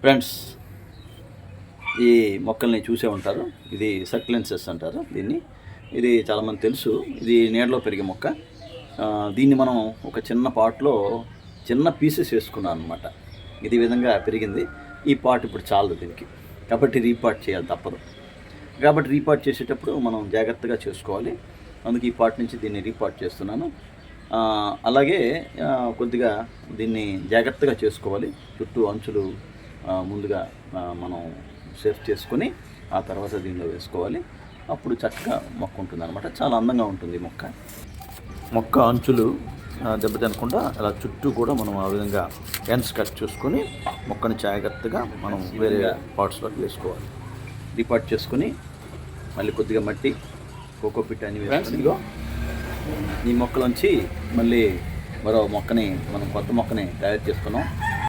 Friends, ఈ మొక్కల్ని చూసే ఉంటారు. ఇది సక్యులెన్సెస్ అంటారు దీన్ని. ఇది చాలామంది తెలుసు. ఇది నీడలో పెరిగే మొక్క. దీన్ని మనం ఒక చిన్న పాట్లో చిన్న పీసెస్ వేసుకున్నాం అనమాట. ఇది విధంగా పెరిగింది. ఈ పాట్ ఇప్పుడు చాలదు దీనికి, కాబట్టి రీపాట్ చేయాలి తప్పదు. కాబట్టి రీపాట్ చేసేటప్పుడు మనం జాగ్రత్తగా చేసుకోవాలి. అందుకే ఈ పాట్ నుంచి దీన్ని రీపాట్ చేస్తున్నాను. అలాగే కొద్దిగా దీన్ని జాగ్రత్తగా చేసుకోవాలి. చుట్టూ అంచులు ముందుగా మనం సేఫ్ చేసుకొని ఆ తర్వాత దీనిలో వేసుకోవాలి. అప్పుడు చక్కగా మొక్క ఉంటుంది అనమాట. చాలా అందంగా ఉంటుంది మొక్క అంచులు దెబ్బతినకుండా అలా చుట్టూ కూడా మనం ఆ విధంగా ఎండ్స్ కట్ చేసుకొని మొక్కని జాగ్రత్తగా మనం వేరే పార్ట్స్లోకి వేసుకోవాలి. రీపాట్ చేసుకొని మళ్ళీ కొద్దిగా మట్టి, కోకోపిట్ అని వేసుకొని ఈ మొక్కలోంచి మళ్ళీ మరో మొక్కని, మనం కొత్త మొక్కని తయారు చేసుకున్నాం.